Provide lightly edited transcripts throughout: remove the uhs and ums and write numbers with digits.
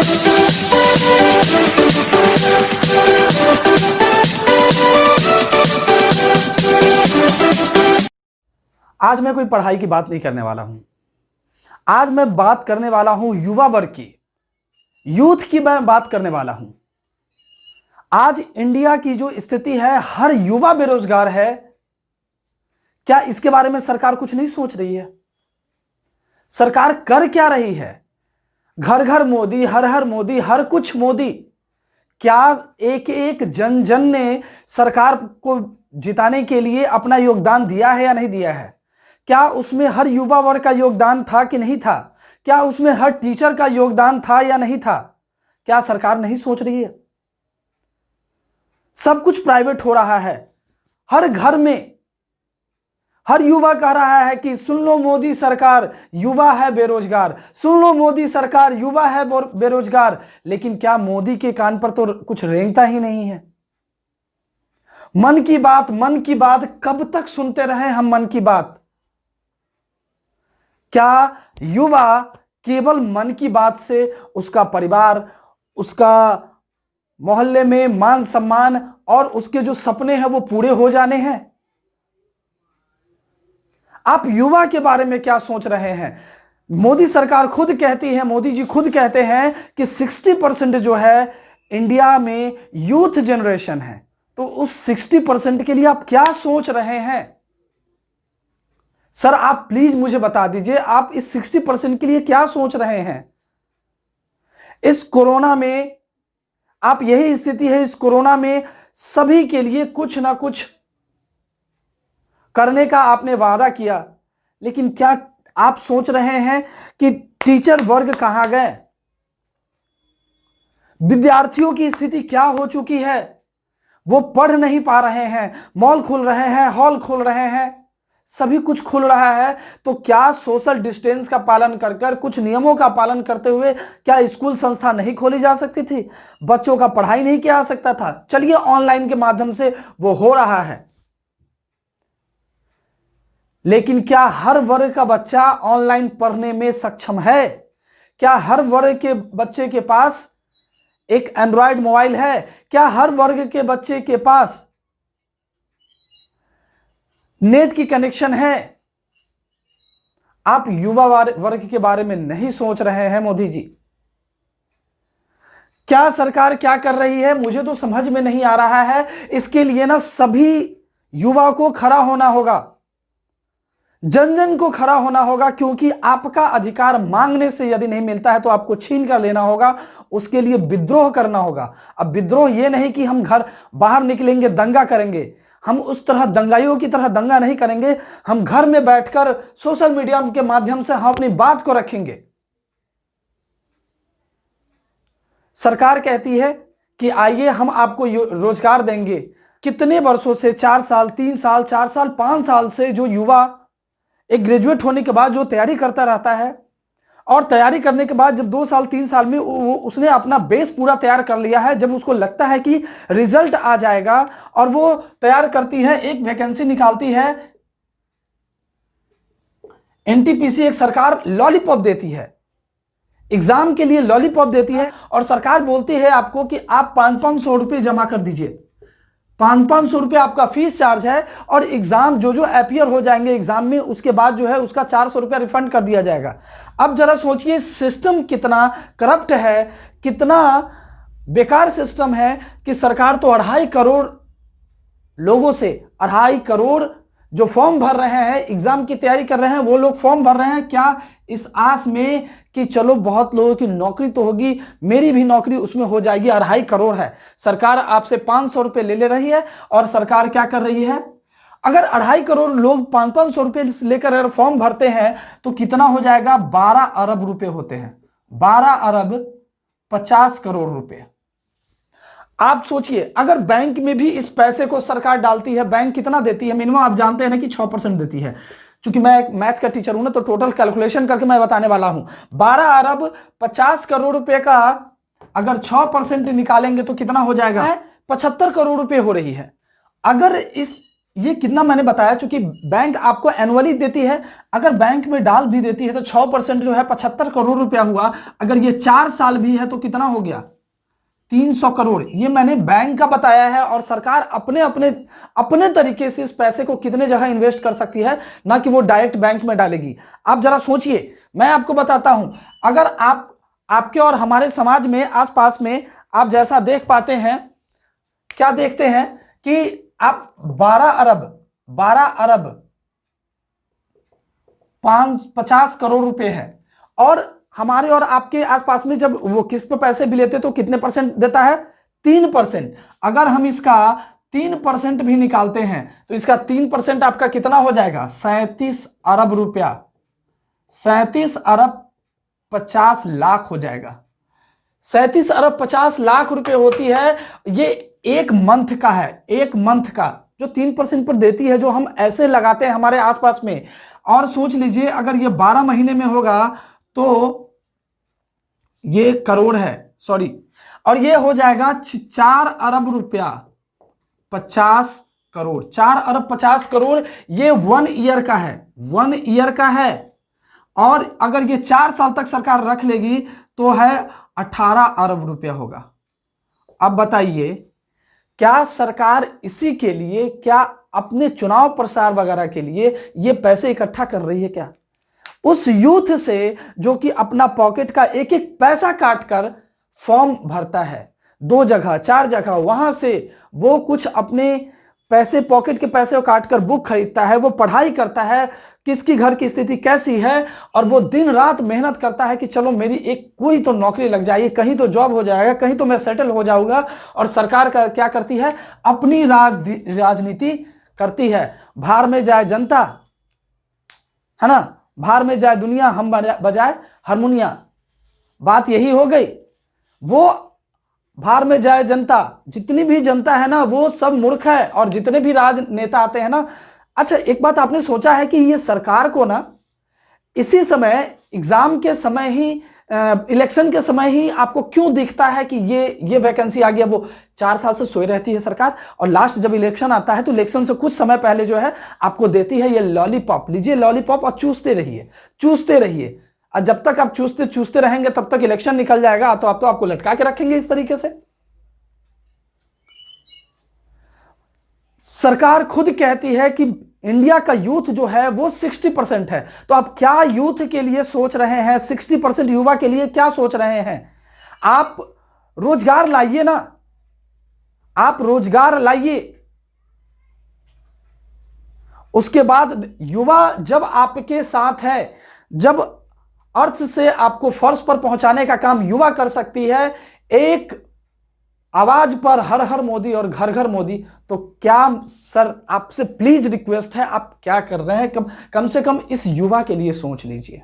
आज मैं कोई पढ़ाई की बात नहीं करने वाला हूं। आज मैं बात करने वाला हूं युवा वर्ग की, यूथ की मैं बात करने वाला हूं। आज इंडिया की जो स्थिति है, हर युवा बेरोजगार है। क्या इसके बारे में सरकार कुछ नहीं सोच रही है? सरकार कर क्या रही है? घर घर मोदी, हर हर मोदी, हर कुछ मोदी। क्या एक एक जन जन ने सरकार को जिताने के लिए अपना योगदान दिया है या नहीं दिया है? क्या उसमें हर युवा वर्ग का योगदान था कि नहीं था? क्या उसमें हर टीचर का योगदान था या नहीं था? क्या सरकार नहीं सोच रही है? सब कुछ प्राइवेट हो रहा है। हर घर में हर युवा कह रहा है कि सुन लो मोदी सरकार, युवा है बेरोजगार। सुन लो मोदी सरकार, युवा है बेरोजगार। लेकिन क्या मोदी के कान पर तो कुछ रेंगता ही नहीं है? मन की बात कब तक सुनते रहे हम? मन की बात। क्या युवा केवल मन की बात से उसका परिवार, उसका मोहल्ले में मान सम्मान और उसके जो सपने हैं वो पूरे हो जाने हैं? आप युवा के बारे में क्या सोच रहे हैं? मोदी सरकार खुद कहती है, मोदी जी खुद कहते हैं कि 60% जो है इंडिया में यूथ जनरेशन है। तो उस 60% के लिए आप क्या सोच रहे हैं? सर आप प्लीज मुझे बता दीजिए, आप इस 60% के लिए क्या सोच रहे हैं? इस कोरोना में आप, यही स्थिति है, इस कोरोना में सभी के लिए कुछ ना कुछ करने का आपने वादा किया, लेकिन क्या आप सोच रहे हैं कि टीचर वर्ग कहां गए? विद्यार्थियों की स्थिति क्या हो चुकी है? वो पढ़ नहीं पा रहे हैं। मॉल खुल रहे हैं, हॉल खुल रहे हैं, सभी कुछ खुल रहा है। तो क्या सोशल डिस्टेंस का पालन कर कर, कुछ नियमों का पालन करते हुए क्या स्कूल संस्था नहीं खोली जा सकती थी? बच्चों का पढ़ाई नहीं किया जा सकता था? चलिए ऑनलाइन के माध्यम से वो हो रहा है, लेकिन क्या हर वर्ग का बच्चा ऑनलाइन पढ़ने में सक्षम है? क्या हर वर्ग के बच्चे के पास एक एंड्रॉयड मोबाइल है? क्या हर वर्ग के बच्चे के पास नेट की कनेक्शन है? आप युवा वर्ग के बारे में नहीं सोच रहे हैं मोदी जी। क्या सरकार क्या कर रही है मुझे तो समझ में नहीं आ रहा है। इसके लिए ना सभी युवा को खड़ा होना होगा, जन जन को खड़ा होना होगा, क्योंकि आपका अधिकार मांगने से यदि नहीं मिलता है तो आपको छीन कर लेना होगा। उसके लिए विद्रोह करना होगा। अब विद्रोह यह नहीं कि हम घर बाहर निकलेंगे दंगा करेंगे, हम उस तरह दंगाइयों की तरह दंगा नहीं करेंगे। हम घर में बैठकर सोशल मीडिया के माध्यम से हम अपनी बात को रखेंगे। सरकार कहती है कि आइए हम आपको रोजगार देंगे। कितने वर्षों से, 4 साल, 3 साल, 4 साल, 5 साल से जो युवा एक ग्रेजुएट होने के बाद जो तैयारी करता रहता है, और तैयारी करने के बाद जब 2 साल 3 साल में उसने अपना बेस पूरा तैयार कर लिया है, जब उसको लगता है कि रिजल्ट आ जाएगा और वो तैयार करती है, एक वैकेंसी निकालती है, एनटीपीसी एक सरकार लॉलीपॉप देती है, एग्जाम के लिए लॉलीपॉप देती है, और सरकार बोलती है आपको कि आप 500-500 रुपये जमा कर दीजिए। 500-500 रुपये आपका फीस चार्ज है, और एग्जाम जो अपीयर हो जाएंगे एग्जाम में, उसके बाद जो है उसका 400 रुपया रिफंड कर दिया जाएगा। अब जरा सोचिए सिस्टम कितना करप्ट है, कितना बेकार सिस्टम है कि सरकार तो 2.5 करोड़ लोगों से, 2.5 करोड़ जो फॉर्म भर रहे हैं, एग्जाम की तैयारी कर रहे हैं, वो लोग फॉर्म भर रहे हैं क्या इस आस में कि चलो बहुत लोगों की नौकरी तो होगी, मेरी भी नौकरी उसमें हो जाएगी। 2.5 करोड़ है, सरकार आपसे 500 रुपये ले रही है, और सरकार क्या कर रही है? अगर 2.5 करोड़ लोग 500-500 रुपये लेकर अगर फॉर्म भरते हैं तो कितना हो जाएगा? 12 अरब रुपए होते हैं। 12 अरब 50 करोड़ रुपए। आप सोचिए, अगर बैंक में भी इस पैसे को सरकार डालती है, बैंक कितना देती है? मिनिमम आप जानते हैं ना कि 6% देती है। क्योंकि मैं एक मैथ का टीचर हूं ना, तो टोटल कैलकुलेशन करके मैं बताने वाला हूं। 12 अरब 50 करोड़ रुपए का अगर 6% निकालेंगे तो कितना हो जाएगा? 75 करोड़ रुपए हो रही है। अगर इस ये कितना मैंने बताया, चूंकि बैंक आपको एनुअली देती है, अगर बैंक में डाल भी देती है तो 6% जो है 75 करोड़ रुपया हुआ। अगर ये 4 साल भी है तो कितना हो गया, 300 करोड़। ये मैंने बैंक का बताया है, और सरकार अपने अपने अपने तरीके से इस पैसे को कितने जगह इन्वेस्ट कर सकती है, ना कि वो डायरेक्ट बैंक में डालेगी। आप जरा सोचिए, मैं आपको बताता हूं, अगर आपके और हमारे समाज में आसपास में आप जैसा देख पाते हैं, क्या देखते हैं कि आप 12 अरब 50 करोड़ रुपए है, और हमारे और आपके आसपास में जब वो किस्त पे पैसे भी लेते तो कितने परसेंट देता है, 3%। अगर हम इसका 3% भी निकालते हैं तो इसका 3% आपका कितना हो जाएगा, 37 अरब रुपया, 37 अरब 50 लाख हो जाएगा। 37 अरब 50 लाख रुपए होती है। ये एक मंथ का है, एक मंथ का जो 3% पर देती है, जो हम ऐसे लगाते हैं हमारे आसपास में। और सोच लीजिए अगर ये 12 महीने में होगा तो ये करोड़ है, सॉरी, और ये हो जाएगा 4 अरब रुपया 50 करोड़, 4 अरब 50 करोड़। ये 1 ईयर का है, 1 ईयर का है। और अगर ये 4 साल तक सरकार रख लेगी तो है 18 अरब रुपया होगा। अब बताइए, क्या सरकार इसी के लिए, क्या अपने चुनाव प्रचार वगैरह के लिए ये पैसे इकट्ठा कर रही है क्या? उस यूथ से जो कि अपना पॉकेट का एक एक पैसा काटकर फॉर्म भरता है, 2 जगह 4 जगह, वहां से वो कुछ अपने पैसे, पॉकेट के पैसे को काटकर बुक खरीदता है, वो पढ़ाई करता है, किसकी घर की स्थिति कैसी है, और वो दिन रात मेहनत करता है कि चलो मेरी एक कोई तो नौकरी लग जाएगी, कहीं तो जॉब हो जाएगा, कहीं तो मैं सेटल हो जाऊंगा। और सरकार का क्या करती है, अपनी राजनीति करती है। भार में जाए जनता, है ना, भार में जाए दुनिया, हम बजाए हारमोनिया। बात यही हो गई। वो भार में जाए जनता, जितनी भी जनता है ना वो सब मूर्ख है, और जितने भी राजनेता आते हैं ना। अच्छा, एक बात आपने सोचा है कि ये सरकार को ना इसी समय, एग्जाम के समय ही, इलेक्शन के समय ही आपको क्यों दिखता है कि ये वैकेंसी आ गया? वो 4 साल से सोई रहती है सरकार, और लास्ट जब इलेक्शन आता है तो इलेक्शन से कुछ समय पहले जो है आपको देती है ये लॉलीपॉप, लीजिए लॉलीपॉप और चूसते रहिए, चूसते रहिए। और जब तक आप चूसते रहेंगे तब तक इलेक्शन निकल जाएगा, तो आपको लटका के रखेंगे इस तरीके से। सरकार खुद कहती है कि इंडिया का यूथ जो है वो 60% है, तो आप क्या यूथ के लिए सोच रहे हैं? 60% युवा के लिए क्या सोच रहे हैं? आप रोजगार लाइए ना, आप रोजगार लाइए। उसके बाद युवा जब आपके साथ है, जब अर्थ से आपको फर्श पर पहुंचाने का काम युवा कर सकती है, एक आवाज पर हर हर मोदी और घर घर मोदी, तो क्या सर आपसे प्लीज रिक्वेस्ट है, आप क्या कर रहे हैं? कम से कम इस युवा के लिए सोच लीजिए,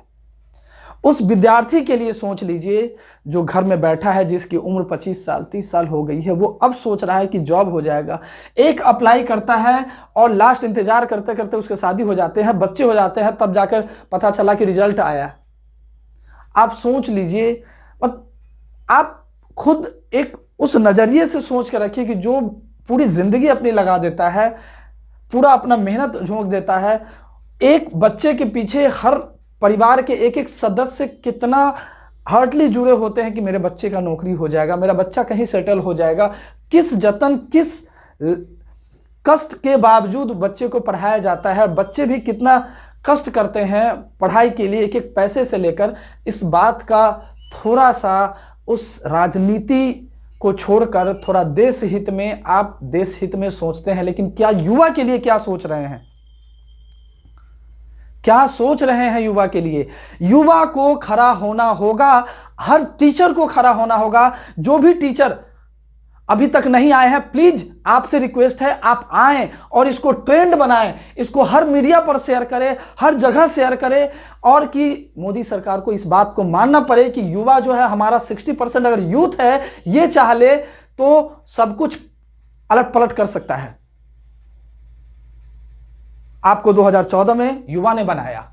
उस विद्यार्थी के लिए सोच लीजिए जो घर में बैठा है, जिसकी उम्र 25 साल 30 साल हो गई है। वो अब सोच रहा है कि जॉब हो जाएगा, एक अप्लाई करता है और लास्ट इंतजार करते करते उसके शादी हो जाते हैं, बच्चे हो जाते हैं, तब जाकर पता चला कि रिजल्ट आया। आप सोच लीजिए, आप खुद एक उस नजरिए से सोच कर रखिए कि जो पूरी जिंदगी अपनी लगा देता है, पूरा अपना मेहनत झोंक देता है, एक बच्चे के पीछे हर परिवार के एक एक सदस्य कितना हार्टली जुड़े होते हैं कि मेरे बच्चे का नौकरी हो जाएगा, मेरा बच्चा कहीं सेटल हो जाएगा। किस जतन, किस कष्ट के बावजूद बच्चे को पढ़ाया जाता है, बच्चे भी कितना कष्ट करते हैं पढ़ाई के लिए, एक एक पैसे से लेकर। इस बात का थोड़ा सा उस राजनीति को छोड़कर थोड़ा देश हित में, आप देश हित में सोचते हैं, लेकिन क्या युवा के लिए क्या सोच रहे हैं? क्या सोच रहे हैं युवा के लिए? युवा को खड़ा होना होगा, हर टीचर को खड़ा होना होगा। जो भी टीचर अभी तक नहीं आए हैं, प्लीज आपसे रिक्वेस्ट है, आप आएं और इसको ट्रेंड बनाएं, इसको हर मीडिया पर शेयर करें, हर जगह शेयर करें, और कि मोदी सरकार को इस बात को मानना पड़े कि युवा जो है हमारा 60% अगर यूथ है, ये चाह ले तो सब कुछ अलट पलट कर सकता है। आपको 2014 में युवा ने बनाया,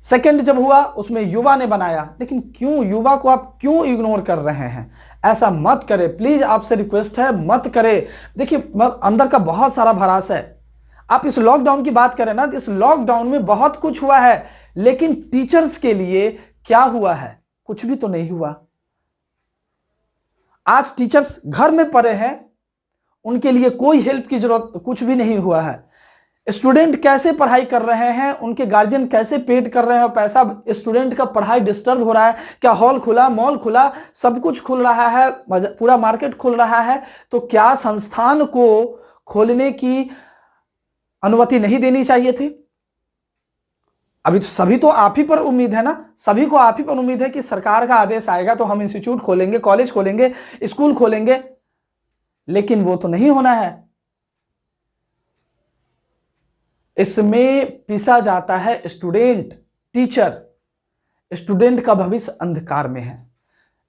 सेकंड जब हुआ उसमें युवा ने बनाया, लेकिन क्यों युवा को आप क्यों इग्नोर कर रहे हैं? ऐसा मत करें, प्लीज आपसे रिक्वेस्ट है, मत करें। देखिए, अंदर का बहुत सारा भरास है, आप इस लॉकडाउन की बात करें ना, तो इस लॉकडाउन में बहुत कुछ हुआ है, लेकिन टीचर्स के लिए क्या हुआ है? कुछ भी तो नहीं हुआ। आज टीचर्स घर में पड़े हैं, उनके लिए कोई हेल्प की जरूरत कुछ भी नहीं हुआ है। स्टूडेंट कैसे पढ़ाई कर रहे हैं, उनके गार्जियन कैसे पेड कर रहे हैं पैसा, स्टूडेंट का पढ़ाई डिस्टर्ब हो रहा है क्या? हॉल खुला, मॉल खुला, सब कुछ खुल रहा है, पूरा मार्केट खुल रहा है, तो क्या संस्थान को खोलने की अनुमति नहीं देनी चाहिए थी? अभी तो सभी तो आप ही पर उम्मीद है ना, सभी को आप ही पर उम्मीद है कि सरकार का आदेश आएगा तो हम इंस्टीट्यूट खोलेंगे, कॉलेज खोलेंगे, स्कूल खोलेंगे, लेकिन वो तो नहीं होना है। इसमें पिसा जाता है स्टूडेंट, टीचर। स्टूडेंट का भविष्य अंधकार में है,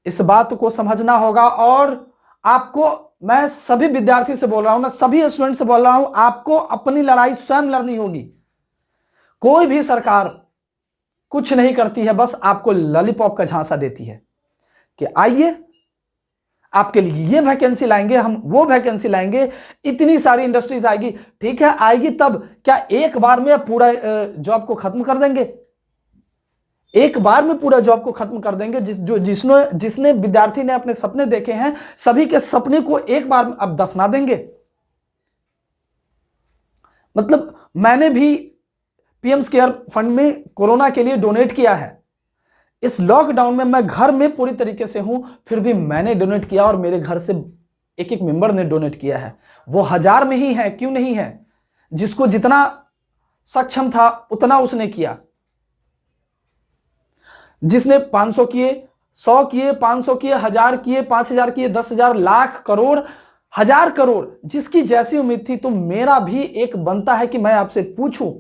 इस बात को समझना होगा। और आपको, मैं सभी विद्यार्थी से बोल रहा हूं ना, सभी स्टूडेंट से बोल रहा हूं, आपको अपनी लड़ाई स्वयं लड़नी होगी। कोई भी सरकार कुछ नहीं करती है, बस आपको लॉलीपॉप का झांसा देती है कि आइए आपके लिए ये वैकेंसी लाएंगे, हम वो वैकेंसी लाएंगे, इतनी सारी इंडस्ट्रीज आएगी। ठीक है, आएगी, तब क्या एक बार में पूरा जॉब को खत्म कर देंगे? एक बार में पूरा जॉब को खत्म कर देंगे? जिसने विद्यार्थी ने अपने सपने देखे हैं, सभी के सपने को एक बार अब दफना देंगे? मतलब मैंने भी पीएम केयर फंड में कोरोना के लिए डोनेट किया है। इस लॉकडाउन में मैं घर में पूरी तरीके से हूं, फिर भी मैंने डोनेट किया, और मेरे घर से एक एक मेंबर ने डोनेट किया है। वो 1000 में ही है, क्यों नहीं है? जिसको जितना सक्षम था उतना उसने किया। जिसने 500 किए, 100 किए, 500 किए, 1000 किए, 5000 किए, 10,000, लाख, करोड़, 1000 करोड़, जिसकी जैसी उम्मीद थी। तो मेरा भी एक बनता है कि मैं आपसे पूछूं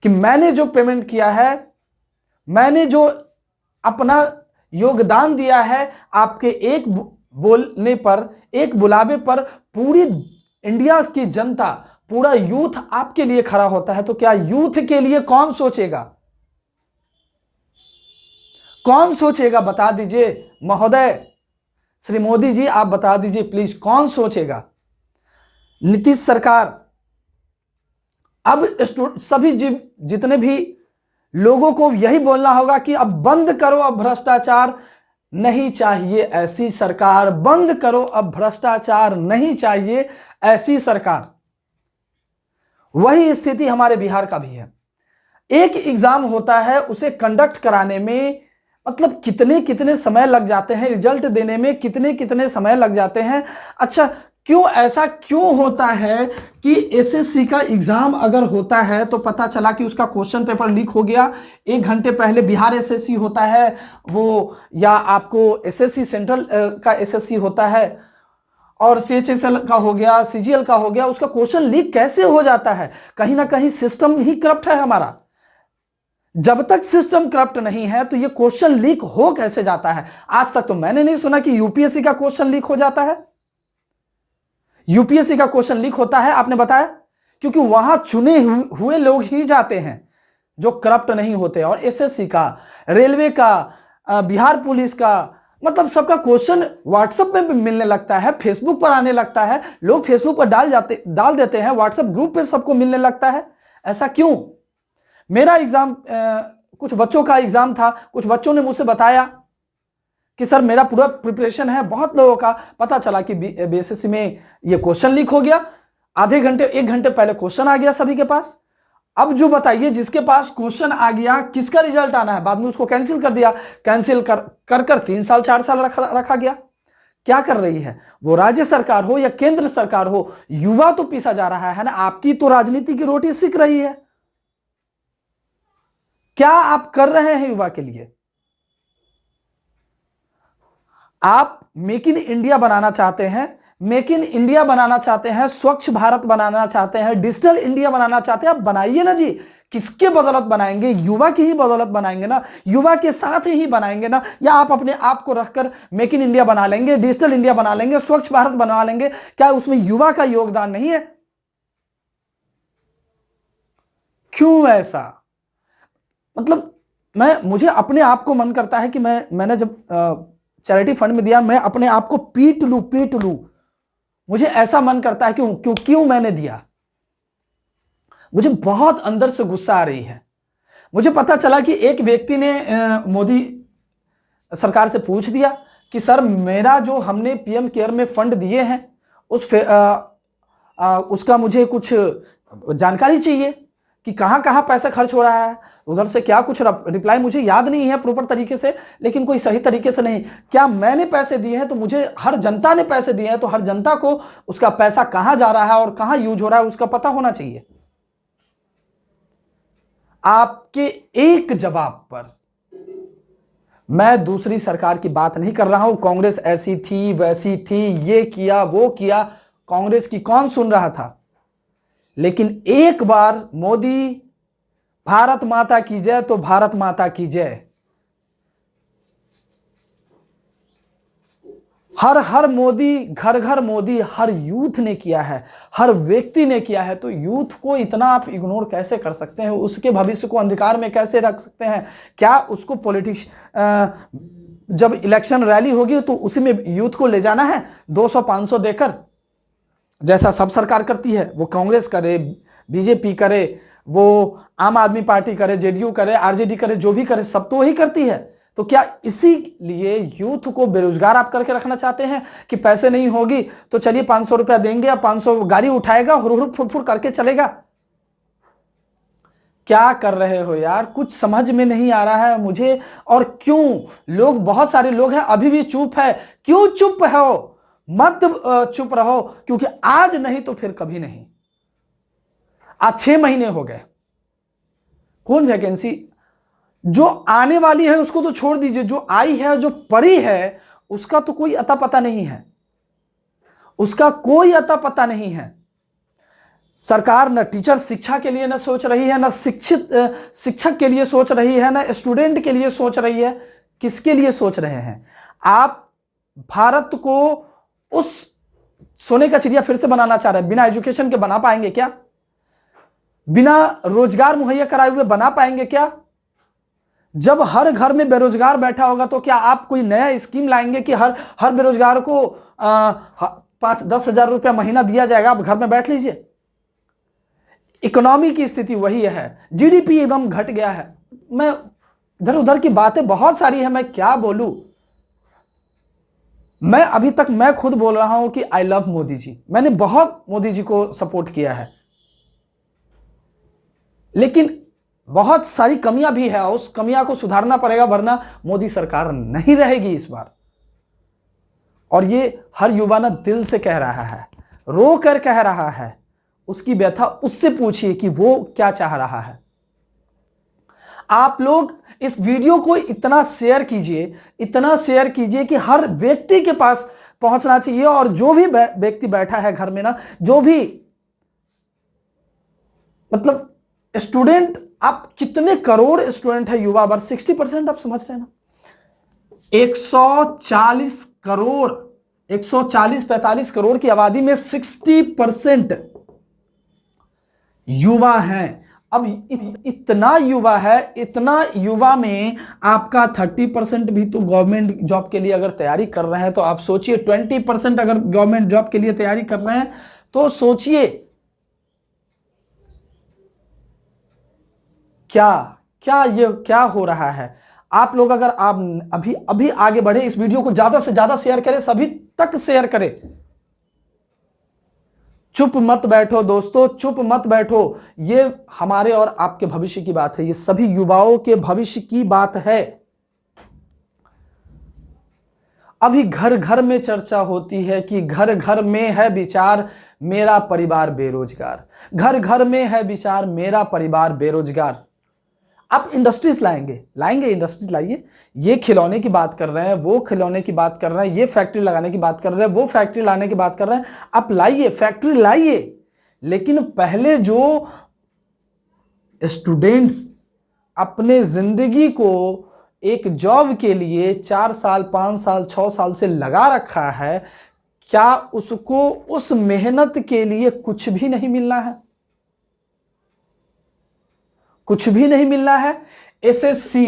कि मैंने जो पेमेंट किया है, मैंने जो अपना योगदान दिया है, आपके एक बोलने पर, एक बुलावे पर पूरी इंडिया की जनता, पूरा यूथ आपके लिए खड़ा होता है, तो क्या यूथ के लिए कौन सोचेगा? कौन सोचेगा? बता दीजिए महोदय, श्री मोदी जी, आप बता दीजिए प्लीज, कौन सोचेगा? नीतीश सरकार, अब सभी जितने भी लोगों को यही बोलना होगा कि अब बंद करो, अब भ्रष्टाचार नहीं चाहिए ऐसी सरकार, बंद करो, अब भ्रष्टाचार नहीं चाहिए ऐसी सरकार। वही स्थिति हमारे बिहार का भी है। एक एग्जाम होता है, उसे कंडक्ट कराने में मतलब कितने कितने समय लग जाते हैं, रिजल्ट देने में कितने कितने समय लग जाते हैं। अच्छा, क्यों ऐसा क्यों होता है कि एसएससी का एग्जाम अगर होता है तो पता चला कि उसका क्वेश्चन पेपर लीक हो गया, 1 घंटे पहले बिहार एसएससी होता है वो, या आपको एसएससी सेंट्रल का एसएससी होता है, और सीएचएसएल का हो गया, सीजीएल का हो गया, उसका क्वेश्चन लीक कैसे हो जाता है? कहीं ना कहीं सिस्टम ही करप्ट है हमारा। जब तक सिस्टम करप्ट नहीं है तो ये क्वेश्चन लीक हो कैसे जाता है? आज तक तो मैंने नहीं सुना कि यूपीएससी का क्वेश्चन लीक हो जाता है। यूपीएससी का क्वेश्चन लीक होता है, आपने बताया, क्योंकि वहां चुने हुए लोग ही जाते हैं जो करप्ट नहीं होते। और एसएससी का, रेलवे का, बिहार पुलिस का, मतलब सबका क्वेश्चन व्हाट्सएप में भी मिलने लगता है, फेसबुक पर आने लगता है, लोग फेसबुक पर डाल देते हैं, व्हाट्सएप ग्रुप पे सबको मिलने लगता है। ऐसा क्यों? मेरा एग्जाम, कुछ बच्चों का एग्जाम था, कुछ बच्चों ने मुझसे बताया कि सर मेरा पूरा प्रिपरेशन है, बहुत लोगों का पता चला कि बीएसएससी में ये क्वेश्चन लीक हो गया, आधे घंटे 1 घंटे पहले क्वेश्चन आ गया सभी के पास। अब जो बताइए, जिसके पास क्वेश्चन आ गया, किसका रिजल्ट आना है? बाद में उसको कैंसिल कर दिया, कैंसिल कर 3 साल 4 साल रखा गया। क्या कर रही है वो? राज्य सरकार हो या केंद्र सरकार हो, युवा तो पीसा जा रहा है ना। आपकी तो राजनीति की रोटी सिक रही है। क्या आप कर रहे हैं युवा के लिए? आप मेक इन इंडिया बनाना चाहते हैं, मेक इन इंडिया बनाना चाहते हैं, स्वच्छ भारत बनाना चाहते हैं, डिजिटल इंडिया बनाना चाहते हैं, आप बनाइए ना जी। किसके बदौलत बनाएंगे? युवा की ही बदौलत बनाएंगे ना, युवा के साथ ही बनाएंगे ना। या आप अपने आप को रखकर मेक इन इंडिया बना लेंगे, डिजिटल इंडिया बना लेंगे, स्वच्छ भारत बना लेंगे? क्या उसमें युवा का योगदान नहीं है? क्यों ऐसा? मतलब मुझे अपने आप को मन करता है कि मैंने जब चैरिटी फंड में दिया, मैं अपने आप को पीट लूं। मुझे ऐसा मन करता है क्यों मैंने दिया। मुझे बहुत अंदर से गुस्सा आ रही है। मुझे पता चला कि एक व्यक्ति ने मोदी सरकार से पूछ दिया कि सर मेरा जो हमने पीएम केयर में फंड दिए हैं उसका मुझे कुछ जानकारी चाहिए कि कहां कहां पैसा खर्च हो रहा है, उधर से क्या कुछ रिप्लाई मुझे याद नहीं है प्रॉपर तरीके से, लेकिन कोई सही तरीके से नहीं। क्या मैंने पैसे दिए हैं तो मुझे, हर जनता ने पैसे दिए हैं तो हर जनता को उसका पैसा कहां जा रहा है और कहां यूज हो रहा है उसका पता होना चाहिए। आपके एक जवाब पर मैं दूसरी सरकार की बात नहीं कर रहा हूं, कांग्रेस ऐसी थी वैसी थी, ये किया वो किया, कांग्रेस की कौन सुन रहा था। लेकिन एक बार मोदी भारत माता की जय तो भारत माता की जय, हर हर मोदी, घर घर मोदी, हर यूथ ने किया है, हर व्यक्ति ने किया है। तो यूथ को इतना आप इग्नोर कैसे कर सकते हैं, उसके भविष्य को अंधकार में कैसे रख सकते हैं? क्या उसको पॉलिटिक्स जब इलेक्शन रैली होगी तो उसी में यूथ को ले जाना है 200-500 देकर, जैसा सब सरकार करती है, वो कांग्रेस करे, बीजेपी करे, वो आम आदमी पार्टी करे, जेडीयू करे, आरजेडी करे, जो भी करे सब तो वही करती है। तो क्या इसीलिए यूथ को बेरोजगार आप करके रखना चाहते हैं कि पैसे नहीं होगी तो चलिए 500 रुपया देंगे या 500 गाड़ी उठाएगा, हुर फुर करके चलेगा? क्या कर रहे हो यार, कुछ समझ में नहीं आ रहा है मुझे। और क्यों लोग, बहुत सारे लोग हैं अभी भी चुप है। क्यों चुप हो? मत चुप रहो, क्योंकि आज नहीं तो फिर कभी नहीं। आज 6 महीने हो गए, कौन वैकेंसी जो आने वाली है उसको तो छोड़ दीजिए, जो आई है, जो पड़ी है, उसका तो कोई अता पता नहीं है, उसका कोई अता पता नहीं है। सरकार न टीचर शिक्षा के लिए न सोच रही है, न शिक्षक के लिए सोच रही है, न स्टूडेंट के लिए सोच रही है। किसके लिए सोच रहे हैं? आप भारत को उस सोने का चिड़िया फिर से बनाना चाह रहे हैं। बिना एजुकेशन के बना पाएंगे क्या? बिना रोजगार मुहैया कराए हुए बना पाएंगे क्या? जब हर घर में बेरोजगार बैठा होगा तो क्या आप कोई नया स्कीम लाएंगे कि हर बेरोजगार को 5-10 हजार रुपया महीना दिया जाएगा, आप घर में बैठ लीजिए? इकोनॉमी की स्थिति वही है, जीडीपी एकदम घट गया है। मैं इधर उधर की बातें बहुत सारी है, मैं क्या बोलूं। मैं अभी तक मैं खुद बोल रहा हूं कि आई लव मोदी जी, मैंने बहुत मोदी जी को सपोर्ट किया है, लेकिन बहुत सारी कमियां भी है, उस कमियां को सुधारना पड़ेगा, वरना मोदी सरकार नहीं रहेगी इस बार। और ये हर युवा ना दिल से कह रहा है, रो कर कह रहा है, उसकी व्यथा उससे पूछिए कि वो क्या चाह रहा है। आप लोग इस वीडियो को इतना शेयर कीजिए, इतना शेयर कीजिए कि हर व्यक्ति के पास पहुंचना चाहिए। और जो भी व्यक्ति बैठा है घर में ना, जो भी मतलब स्टूडेंट, आप कितने करोड़ स्टूडेंट है युवा वर्ग, 60% आप समझ रहे हैं ना? 140 करोड़, 140-45 करोड़ की आबादी में 60% युवा हैं। अब इतना युवा है, इतना युवा में आपका 30% भी तो गवर्नमेंट जॉब के लिए अगर तैयारी कर रहे हैं, तो आप सोचिए 20% अगर गवर्नमेंट जॉब के लिए तैयारी कर रहे हैं, तो सोचिए क्या हो रहा है। आप लोग अगर आप अभी आगे बढ़े, इस वीडियो को ज्यादा से ज्यादा शेयर करें, सभी तक शेयर करें। चुप मत बैठो दोस्तों, चुप मत बैठो। ये हमारे और आपके भविष्य की बात है, ये सभी युवाओं के भविष्य की बात है। अभी घर घर में चर्चा होती है कि घर घर में है विचार मेरा परिवार बेरोजगार, घर घर में है विचार मेरा परिवार बेरोजगार। आप इंडस्ट्रीज लाएंगे इंडस्ट्रीज लाइए। ये खिलौने की बात कर रहे हैं, वो खिलौने की बात कर रहे हैं, ये फैक्ट्री लगाने की बात कर रहे हैं, वो फैक्ट्री लाने की बात कर रहे हैं। आप लाइए, फैक्ट्री लाइए, लेकिन पहले जो स्टूडेंट्स अपने जिंदगी को एक जॉब के लिए 4 साल, 5 साल, 6 साल से लगा रखा है, क्या उसको उस मेहनत के लिए कुछ भी नहीं मिलना है? कुछ भी नहीं मिलना है। एसएससी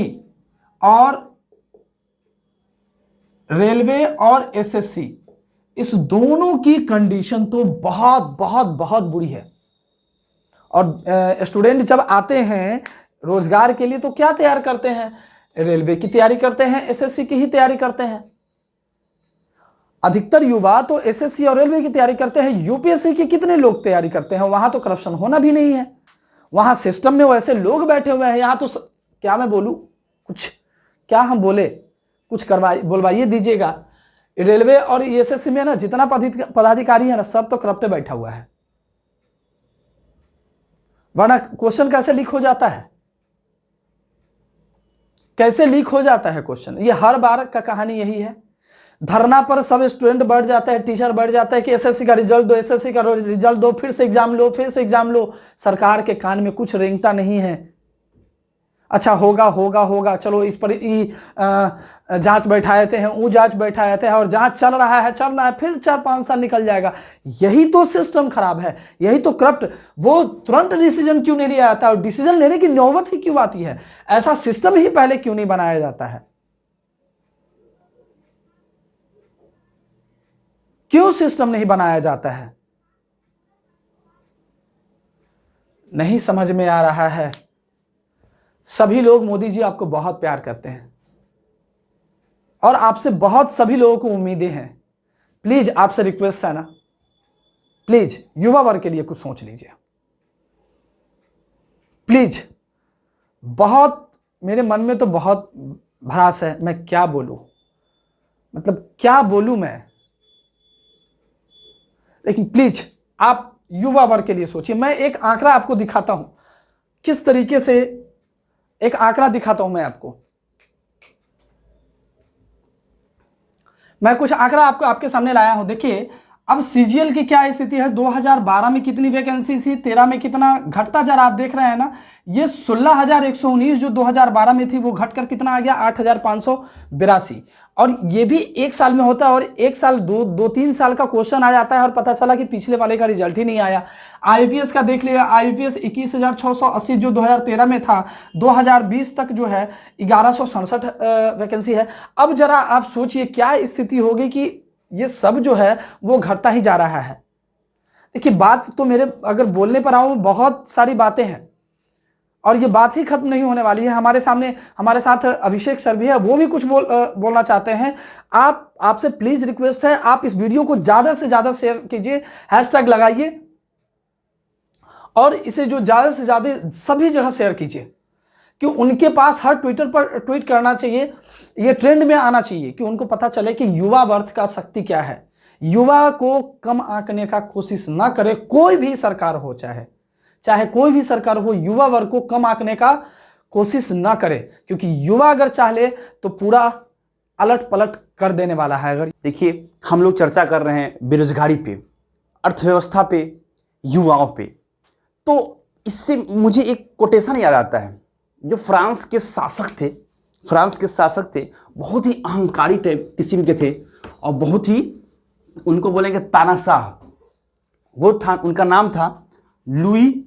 और रेलवे और एसएससी, इस दोनों की कंडीशन तो बहुत बहुत बहुत बुरी है। और स्टूडेंट जब आते हैं रोजगार के लिए तो क्या तैयार करते हैं, रेलवे की तैयारी करते हैं, एसएससी की ही तैयारी करते हैं। अधिकतर युवा तो एसएससी और रेलवे की तैयारी करते हैं, यूपीएससी की कितने लोग तैयारी करते हैं? वहां तो करप्शन होना भी नहीं है, वहां सिस्टम में वैसे लोग बैठे हुए हैं। यहां तो क्या मैं बोलूं, कुछ क्या हम बोले, कुछ बोलवाइए दीजिएगा। रेलवे और एसएससी में ना जितना पदाधिकारी है ना सब तो करप्टे बैठा हुआ है, वरना क्वेश्चन कैसे लीक हो जाता है, कैसे लीक हो जाता है क्वेश्चन? ये हर बार का कहानी यही है। धरना पर सब स्टूडेंट बढ़ जाता है, टीचर बढ़ जाता है कि एसएससी का रिजल्ट दो, एसएससी का रिजल्ट दो, फिर से एग्जाम लो, फिर से एग्जाम लो। सरकार के कान में कुछ रेंगता नहीं है। अच्छा होगा होगा होगा, चलो इस पर जांच बैठाए थे हैं, वो जांच बैठाए थे हैं, और जांच चल रहा है, फिर 4-5 साल निकल जाएगा। यही तो सिस्टम खराब है, यही तो करप्ट। वो तुरंत डिसीजन क्यों नहीं लिया जाता, और डिसीजन लेने की नौबत ही क्यों आती है? ऐसा सिस्टम ही पहले क्यों नहीं बनाया जाता है? क्यों सिस्टम नहीं बनाया जाता है? नहीं समझ में आ रहा है। सभी लोग मोदी जी आपको बहुत प्यार करते हैं और आपसे बहुत सभी लोगों को उम्मीदें हैं। प्लीज आपसे रिक्वेस्ट है ना, प्लीज युवा वर्ग के लिए कुछ सोच लीजिए प्लीज। बहुत मेरे मन में तो बहुत भड़ास है, मैं क्या बोलूं, मतलब क्या बोलूं मैं, लेकिन प्लीज आप युवा वर्ग के लिए सोचिए। मैं एक आंकड़ा आपको दिखाता हूं, किस तरीके से एक आंकड़ा दिखाता हूं मैं आपको। मैं कुछ आंकड़ा आपके सामने लाया हूं। देखिए अब सीजीएल की क्या स्थिति है, 2012 में कितनी वैकेंसी थी, 13 में कितना घटता जा रहा, आप देख रहे हैं ना। ये 16,119 जो 2012 में थी वो घटकर कितना आ गया, 8,582। और ये भी एक साल में होता है, और एक साल 2-3 साल का क्वेश्चन आ जाता है और पता चला कि पिछले वाले का रिजल्ट ही नहीं आया। आईपीएस का देख लिया, आईपीएस 21,680 जो 2013 में था, 2020 तक जो है 1167 वैकेंसी है। अब जरा आप सोचिए क्या स्थिति होगी कि ये सब जो है वो घटता ही जा रहा है। देखिए बात तो मेरे अगर बोलने पर आऊं बहुत सारी बातें हैं और ये बात ही खत्म नहीं होने वाली है। हमारे साथ अभिषेक सर भी है, वो भी कुछ बोलना चाहते हैं। आपसे प्लीज रिक्वेस्ट है, आप इस वीडियो को ज्यादा से ज्यादा शेयर कीजिए, हैशटैग लगाइए और इसे जो ज्यादा से ज्यादा सभी जगह शेयर कीजिए कि उनके पास हर ट्विटर पर ट्वीट करना चाहिए, ये ट्रेंड में आना चाहिए कि उनको पता चले कि युवा वर्ग का शक्ति क्या है। युवा को कम आंकने का कोशिश ना करे, कोई भी सरकार हो, चाहे कोई भी सरकार हो, युवा वर्ग को कम आंकने का कोशिश ना करे, क्योंकि युवा अगर चाहे तो पूरा अलट पलट कर देने वाला है। अगर देखिए हम लोग चर्चा कर रहे हैं बेरोजगारी पे, अर्थव्यवस्था पे, युवाओं पे, तो इससे मुझे एक कोटेशन याद आता है। जो फ्रांस के शासक थे, बहुत ही अहंकारी टाइप किस्म के थे और बहुत ही, उनको बोलेंगे तानाशाह। वो था, उनका नाम था लुई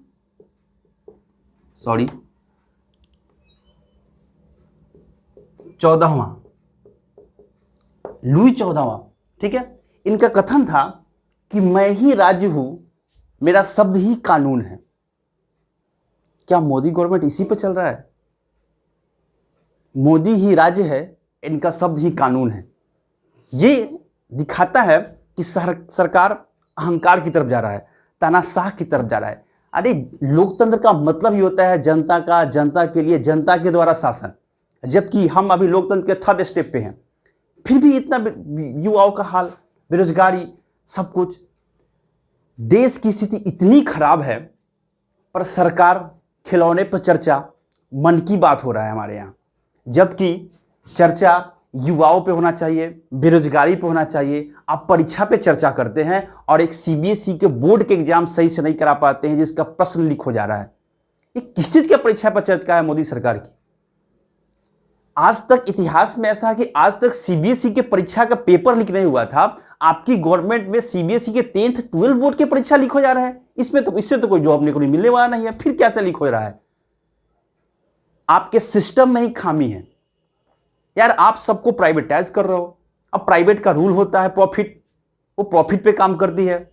14वां, ठीक है। इनका कथन था कि मैं ही राज्य हूं, मेरा शब्द ही कानून है। क्या मोदी गवर्नमेंट इसी पे चल रहा है? मोदी ही राज्य है, इनका शब्द ही कानून है। ये दिखाता है कि सरकार अहंकार की तरफ जा रहा है, तानाशाह की तरफ जा रहा है। अरे लोकतंत्र का मतलब ही होता है जनता का, जनता के लिए, जनता के द्वारा शासन, जबकि हम अभी लोकतंत्र के 3rd स्टेप पे हैं। फिर भी इतना युवाओं का हाल, बेरोजगारी, सब कुछ, देश की स्थिति इतनी खराब है, पर सरकार खिलौने पर चर्चा, मन की बात हो रहा है हमारे यहाँ, जबकि चर्चा युवाओं पे होना चाहिए, बेरोजगारी पे होना चाहिए। आप परीक्षा पे चर्चा करते हैं और एक सीबीएसई के बोर्ड के एग्जाम सही से नहीं करा पाते हैं, जिसका प्रश्न लीक हो जा रहा है। ये किस चीज की परीक्षा पर चर्चा है मोदी सरकार की? आज तक इतिहास में ऐसा है कि आज तक सीबीएसई के परीक्षा का पेपर लीक नहीं हुआ था। आपकी गवर्नमेंट में सीबीएसई के 10th 12 बोर्ड की परीक्षा लीक हो जा रहा है। इससे तो कोई जॉब नहीं मिलने वाला नहीं है, फिर कैसे लीक हो रहा है? आपके सिस्टम में ही खामी है यार। आप सबको प्राइवेटाइज कर रहे हो। अब प्राइवेट का रूल होता है प्रॉफिट, वो प्रॉफिट पे काम करती है।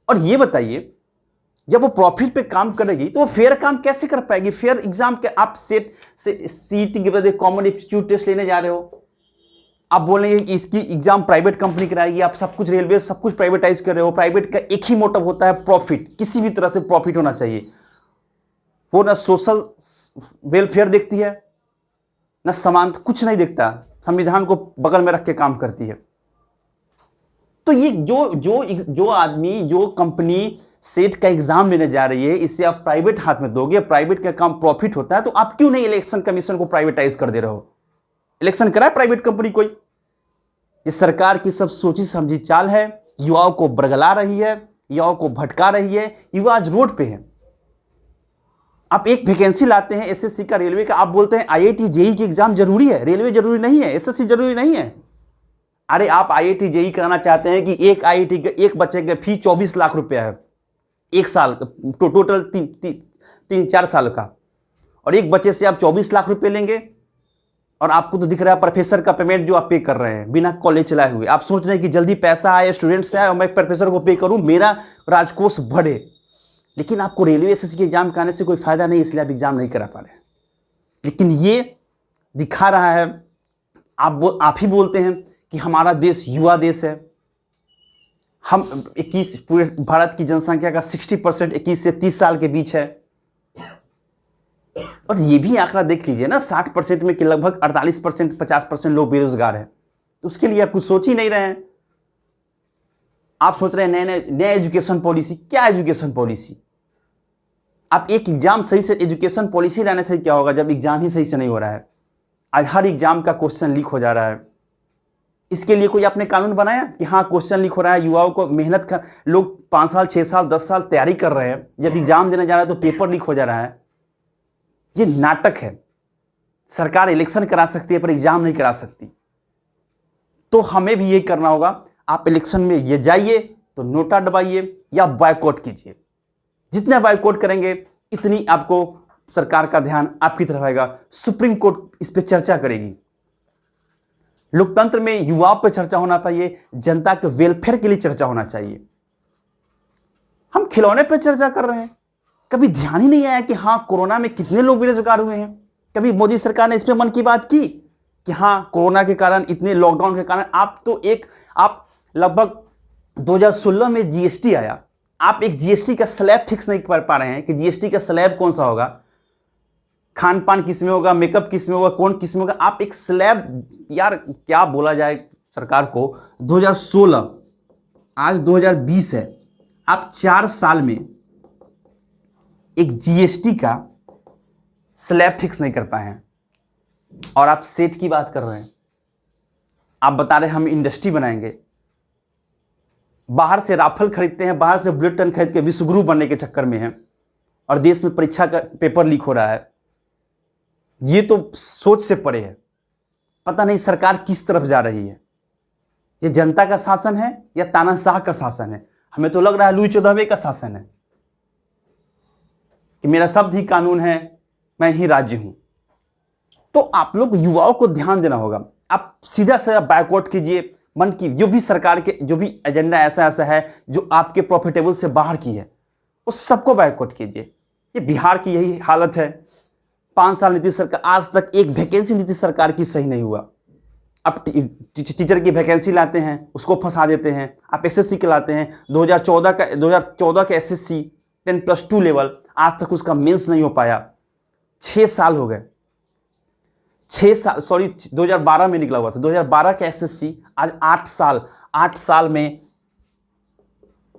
और ये बताइए जब वो प्रॉफिट पे काम करेगी तो वो फेयर काम कैसे कर पाएगी? फेयर एग्जाम के आप सेट से सीईटी के बदले कॉमन एप्टीट्यूड टेस्ट लेने जा रहे हो, आप बोलेंगे कि इसकी एग्जाम प्राइवेट कंपनी कराएगी, आप सब कुछ रेलवे सब कुछ प्राइवेटाइज कर रहे हो। प्राइवेट का एक ही मोटिव होता है प्रॉफिट, किसी भी तरह से प्रॉफिट होना चाहिए। वो ना सोशल वेलफेयर देखती है ना समानता, कुछ नहीं देखता, संविधान को बगल में रख के काम करती है। तो ये जो आदमी जो कंपनी सेट का एग्जाम लेने जा रही है, इसे आप प्राइवेट हाथ में दोगे, प्राइवेट का काम प्रॉफिट होता है, तो आप क्यों नहीं इलेक्शन कमीशन को प्राइवेटाइज कर दे रहे हो? इलेक्शन कराए प्राइवेट कंपनी कोई। ये सरकार की सब सोची समझी चाल है, युवाओं को बरगला रही है, युवाओं को भटका रही है। युवा आज रोड पे है। आप एक वैकेंसी लाते हैं एसएससी का, रेलवे का, आप बोलते हैं आईआईटी जेईई की एग्जाम जरूरी है, रेलवे जरूरी नहीं है, एसएससी जरूरी नहीं है। अरे आप आईआईटी जेईई कराना चाहते हैं कि एक आईआईटी के एक बच्चे की फी 24 लाख रुपया है एक साल, टोटल 3-4 साल का, और एक बच्चे से आप 24 लाख रुपए लेंगे, और आपको तो दिख रहा है प्रोफेसर का पेमेंट जो आप पे कर रहे हैं बिना कॉलेज चलाए हुए। आप सोच रहे हैं कि जल्दी पैसा आए, स्टूडेंट से आए और मैं प्रोफेसर को पे करूं, मेरा राजकोष बढ़े। लेकिन आपको रेलवे एसएससी के एग्जाम कराने से कोई फायदा नहीं, इसलिए आप एग्जाम नहीं करा पा रहे हैं। लेकिन ये दिखा रहा है, आप ही बोलते हैं कि हमारा देश युवा देश है। हम 21 पूरे भारत की जनसंख्या का 60% 21 से 30 साल के बीच है। और ये भी आंकड़ा देख लीजिए ना, 60% में कि लगभग 48% 50% लोग बेरोजगार हैं। उसके लिए आप कुछ सोच ही नहीं रहे हैं। आप सोच रहे हैं नए एजुकेशन पॉलिसी। क्या एजुकेशन पॉलिसी? आप एक एग्जाम सही से, एजुकेशन पॉलिसी लाने से क्या होगा जब एग्जाम ही सही से नहीं हो रहा है? आज हर एग्जाम का क्वेश्चन लीक हो जा रहा है। इसके लिए कोई आपने कानून बनाया कि हाँ क्वेश्चन लीक हो रहा है, युवाओं को मेहनत कर, लोग 5 साल 6 साल 10 साल तैयारी कर रहे हैं, जब एग्जाम देने जा रहा है तो पेपर लीक हो जा रहा है। ये नाटक है। सरकार इलेक्शन करा सकती है पर एग्जाम नहीं करा सकती। तो हमें भी यही करना होगा। आप इलेक्शन में ये जाइए तो नोटा दबाइए या बायकॉट कीजिए। जितने बायकॉट करेंगे इतनी आपको सरकार का ध्यान आपकी तरफ आएगा। सुप्रीम कोर्ट इस पर चर्चा करेगी। लोकतंत्र में युवाओं पर चर्चा होना चाहिए, जनता के वेलफेयर के लिए चर्चा होना चाहिए। हम खिलौने पर चर्चा कर रहे हैं। कभी ध्यान ही नहीं आया कि हाँ कोरोना में कितने लोग बेरोजगार हुए हैं। कभी मोदी सरकार ने इस पर मन की बात की कि हाँ कोरोना के कारण, इतने लॉकडाउन के कारण आप लगभग 2016 में जीएसटी आया, आप एक जीएसटी का स्लैब फिक्स नहीं कर पा रहे हैं कि जीएसटी का स्लैब कौन सा होगा, खान पान किस में होगा, मेकअप किस में होगा, कौन किस में होगा। आप एक स्लैब, यार क्या बोला जाए सरकार को। 2016 आज 2020 है, आप 4 साल में एक जीएसटी का स्लैब फिक्स नहीं कर पाए हैं और आप सेट की बात कर रहे हैं। आप बता रहे हैं हम इंडस्ट्री बनाएंगे। बाहर से राफेल खरीदते हैं, बाहर से बुलेट ट्रेन खरीद के विश्वगुरु बनने के चक्कर में हैं और देश में परीक्षा का पेपर लीक हो रहा है। ये तो सोच से परे है। पता नहीं सरकार किस तरफ जा रही है। ये जनता का शासन है या तानाशाह का शासन है? हमें तो लग रहा है लुई 14वें का शासन है कि मेरा शब्द ही कानून है, मैं ही राज्य हूं। तो आप लोग युवाओं को ध्यान देना होगा। आप सीधा सीधा बैकवर्ड कीजिए। मन की जो भी सरकार के जो भी एजेंडा ऐसा है जो आपके प्रॉफिटेबल से बाहर की है, उस सबको बैकवर्ड कीजिए। ये बिहार की यही हालत है। 5 साल नीतीश सरकार, आज तक एक वैकेंसी नीतीश सरकार की सही नहीं हुआ। अब टीचर की वैकेंसी लाते हैं, उसको फंसा देते हैं। आप एसएससी के लाते हैं, 2014 का एसएससी 10+2 लेवल, आज तक उसका मेंस नहीं हो पाया। 6 साल हो गए। 2012 में निकला हुआ था। 2012 का एसएससी, आज 8 साल में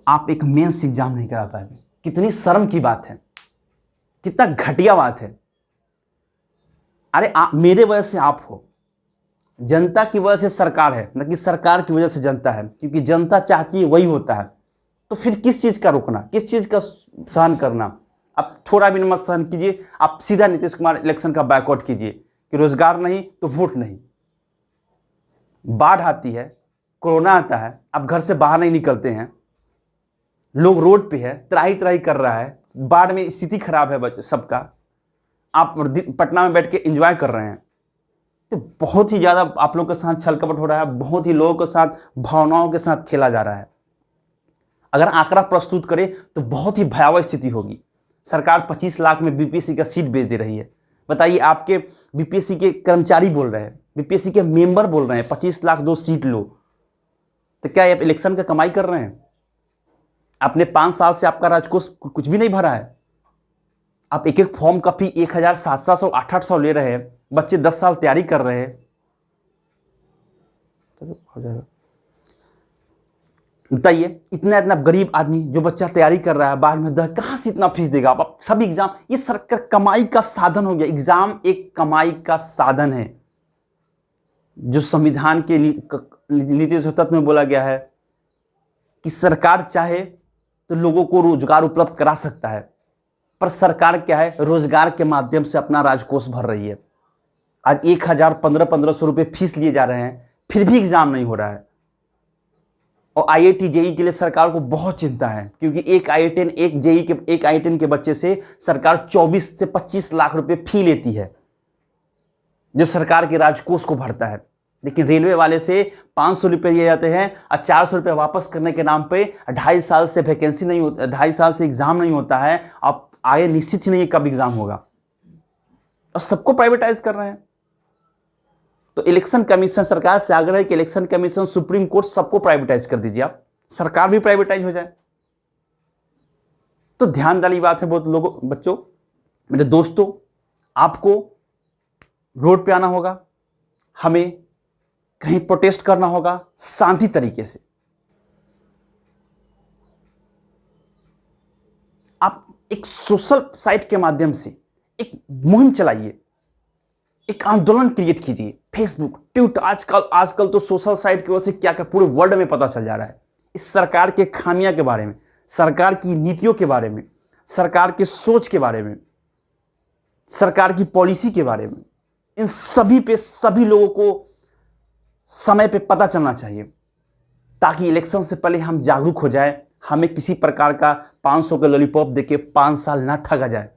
आप एक मेंस एग्जाम नहीं करा पाएंगे। कितनी शर्म की बात है, कितना घटिया बात है। अरे मेरे वजह से आप हो, जनता की वजह से सरकार है, न कि सरकार की वजह से जनता है। क्योंकि जनता चाहती है वही होता है। तो फिर किस चीज का रोकना, किस चीज का सहन करना? आप थोड़ा भी मत सहन कीजिए। आप सीधा नीतीश कुमार इलेक्शन का बैकआउट कीजिए कि रोजगार नहीं तो वोट नहीं। बाढ़ आती है, कोरोना आता है, आप घर से बाहर नहीं निकलते हैं, लोग रोड पे है, त्राही त्राही कर रहा है, बाढ़ में स्थिति खराब है सबका, आप पटना में बैठ के एंजॉय कर रहे हैं। तो बहुत ही ज्यादा आप लोगों के साथ छल कपट हो रहा है। बहुत ही लोगों के साथ भावनाओं के साथ खेला जा रहा है। अगर आंकड़ा प्रस्तुत करें तो बहुत ही भयावह स्थिति होगी। सरकार 25 लाख में बीपीएससी का सीट बेच दे रही है। बताइए, आपके बीपीएससी के कर्मचारी बोल रहे हैं, बीपीएससी के मेंबर बोल रहे हैं 25 लाख 2 सीट लो, तो क्या आप इलेक्शन का कमाई कर रहे हैं? आपने 5 साल से आपका राजकोष कुछ भी नहीं भरा है। आप एक एक फॉर्म का फी 1000, 700, 800 ले रहे हैं। बच्चे 10 साल तैयारी कर रहे हैं। हो जाएगा। बताइए, इतना इतना गरीब आदमी जो बच्चा तैयारी कर रहा है, बाद में कहां से इतना फीस देगा? आप सब एग्जाम, ये सरकार कमाई का साधन हो गया। एग्जाम एक कमाई का साधन है, जो संविधान के नीति तत्व में बोला गया है कि सरकार चाहे तो लोगों को रोजगार उपलब्ध करा सकता है, पर सरकार क्या है, रोजगार के माध्यम से अपना राजकोष भर रही है। आज 1000, 1500 रुपए फीस लिए जा रहे हैं, फिर भी एग्जाम नहीं हो रहा है। और आईआईटी जेई के लिए सरकार को बहुत चिंता है, क्योंकि एक आईआईटी के बच्चे से सरकार 24 से 25 लाख रुपए फी लेती है, जो सरकार के राजकोष को भरता है। लेकिन रेलवे वाले से 500 रुपये लिए जाते हैं और 400 रुपये वापस करने के नाम पे 2.5 साल से वैकेंसी नहीं होता, 2.5 साल से एग्जाम नहीं होता है। अब आगे निश्चित ही नहीं है कब एग्जाम होगा, और सबको प्राइवेटाइज कर रहे हैं। तो इलेक्शन कमीशन, सरकार से आग्रह है कि इलेक्शन कमीशन, सुप्रीम कोर्ट, सबको प्राइवेटाइज कर दीजिए आप, सरकार भी प्राइवेटाइज हो जाए। तो ध्यान वाली बात है बहुत लोगों, बच्चों, मेरे दोस्तों, आपको रोड पे आना होगा, हमें कहीं प्रोटेस्ट करना होगा शांति तरीके से। आप एक सोशल साइट के माध्यम से एक मुहिम चलाइए, एक आंदोलन क्रिएट कीजिए। फेसबुक, ट्विटर, आजकल तो सोशल साइट की वजह से क्या क्या पूरे वर्ल्ड में पता चल जा रहा है इस सरकार के खामियां के बारे में, सरकार की नीतियों के बारे में, सरकार के सोच के बारे में, सरकार की पॉलिसी के बारे में। इन सभी पे सभी लोगों को समय पे पता चलना चाहिए, ताकि इलेक्शन से पहले हम जागरूक हो जाए। हमें किसी प्रकार का 500 के लॉलीपॉप देके 5 साल ना ठगा जाए।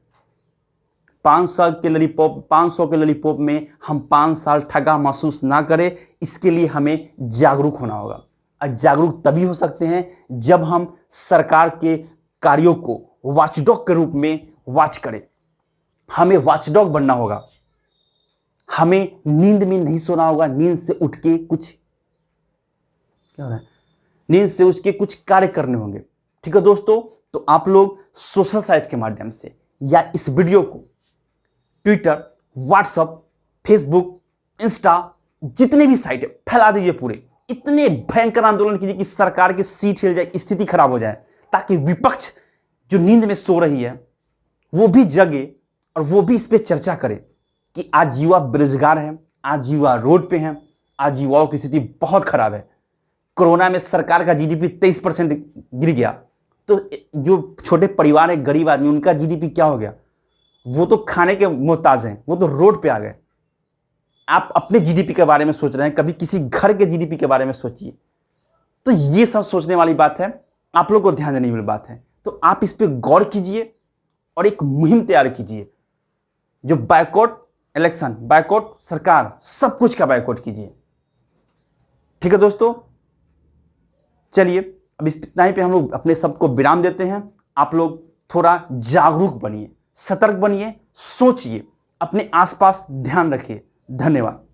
500 के लॉलीपॉप में हम 5 साल ठगा महसूस ना करें, इसके लिए हमें जागरूक होना होगा। और जागरूक तभी हो सकते हैं जब हम सरकार के कार्यों को वॉचडॉग के रूप में वॉच करें। हमें वॉचडॉग बनना होगा। हमें नींद में नहीं सोना होगा, नींद से उठ के कुछ क्या हो रहा है, नींद से उठ के कुछ कार्य करने होंगे। ठीक है दोस्तों, तो आप लोग सोशल साइट के माध्यम से या इस वीडियो को ट्विटर, व्हाट्सएप, फेसबुक, इंस्टा, जितने भी साइट है फैला दीजिए पूरे। इतने भयंकर आंदोलन कीजिए कि सरकार की सीट हिल जाए, स्थिति खराब हो जाए, ताकि विपक्ष जो नींद में सो रही है वो भी जगे और वो भी इस पे चर्चा करे कि आज युवा बेरोजगार हैं, आज युवा रोड पे हैं, आज युवाओं की स्थिति बहुत खराब है। कोरोना में सरकार का जीडीपी 23% गिर गया, तो जो छोटे परिवार है, गरीब आदमी, उनका जीडीपी क्या हो गया? वो तो खाने के मोहताज हैं, वो तो रोड पे आ गए। आप अपने जीडीपी के बारे में सोच रहे हैं, कभी किसी घर के जीडीपी के बारे में सोचिए। तो ये सब सोचने वाली बात है, आप लोग को ध्यान देने वाली बात है। तो आप इस पे गौर कीजिए और एक मुहिम तैयार कीजिए, जो बायकॉट इलेक्शन, बायकॉट सरकार, सब कुछ का बायकॉट कीजिए। ठीक है दोस्तों, चलिए अब इतना ही पे हम लोग अपने सबको विराम देते हैं। आप लोग थोड़ा जागरूक बनिए, सतर्क बनिए, सोचिए, अपने आसपास ध्यान रखिए। धन्यवाद।